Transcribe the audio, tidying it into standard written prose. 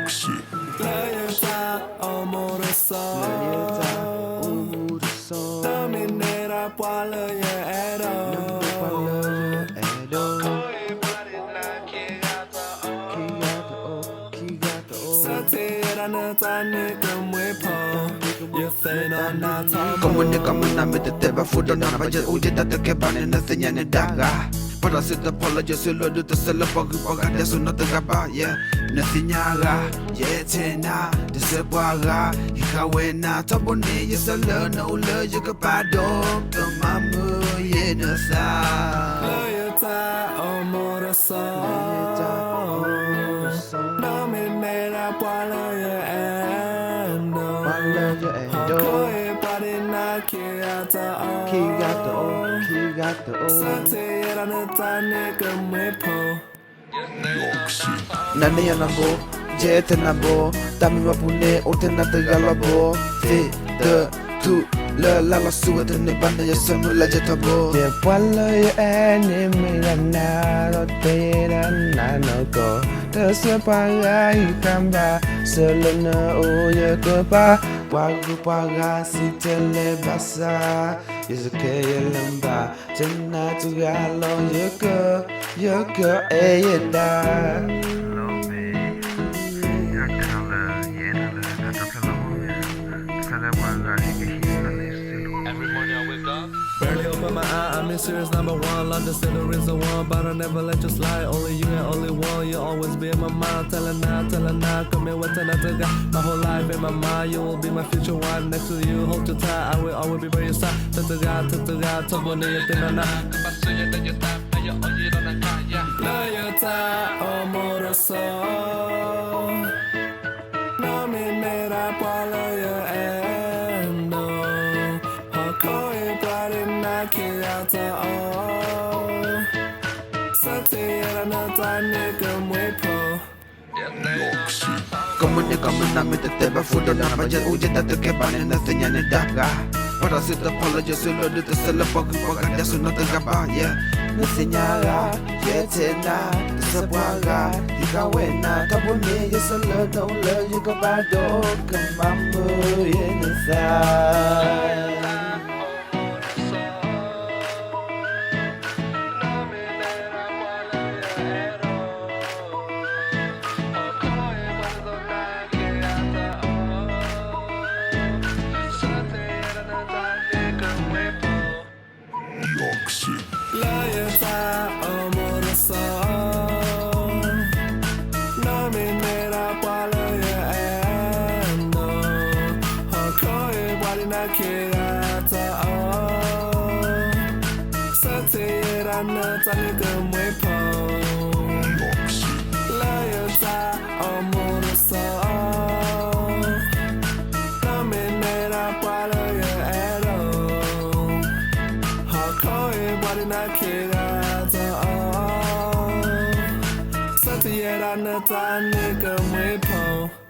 역시 여자 어머로서 땀이 내라 빨라야 애로 사태라는 단이 금위포 You say no not talk Como ne kama na me te ba fu do na ba je u je ta te ke ba ne na se nya ne da ga para se te polo je se lo de te se lo pa gu pa ga de so no te ga ba yeah na se nya ga ye te na de se ba ga I ka we na ta bo ne ye se lo no lo je ka ba do ka ma mu ye na sa 여자 어머로서 땀이 내라 빨라야 애로 거의 빠른 나 키가도 사태라는 단이 금위포 역시 na ne ya na bo je te na bo ta mi ba pu ne o te na te ga la bo fe de tu la su de ne ba ne ya se no la je ta bo Te pala ya ane mira na ro te ra na no ko te se pa ga I kamba solo na o ye ko pa pa ga si te le basa is ke ye lamba jenna tu ga lo ye ko e da Every morning I wake up. Barely open my eye, I'm in serious number one. Love the sinner is the one, but I'll never let you slide. Only you and only one, you always be in my mind. Tell her now, come here with another guy. My whole life in my mind, you will be my future wife. Next to you, hold you tight, I will always be by your side. Take the guy, top one day, you think I'm not. Kapasunya dan juta, ayo ojiro na kaya. 여자 어머로서 남이 내라 빨라야 애로 거의 빠른 나 키야자 사태라는 단이 금위포 역시 Como ne kama na me te ba fu do na ba je u je ta te ke ba ne na se nya ne da ga para se te polo je se lo de te se lo pa gu pa ga de so no te ga ba yeah na se nya ga ye te na de se ba ga I ka we na ta bo ne ye se lo no lo ye ka ba do ka ma mu ye na sa 역시 여자 어머로서 남이 내라 빨라야 애로 거의 빠른 나 키야자 사태라는 단이 금위포 역시 여자 어머로서 남이 내라 빨라야 애로 거의 빠른 나 키야자 사태라는 단이 금위포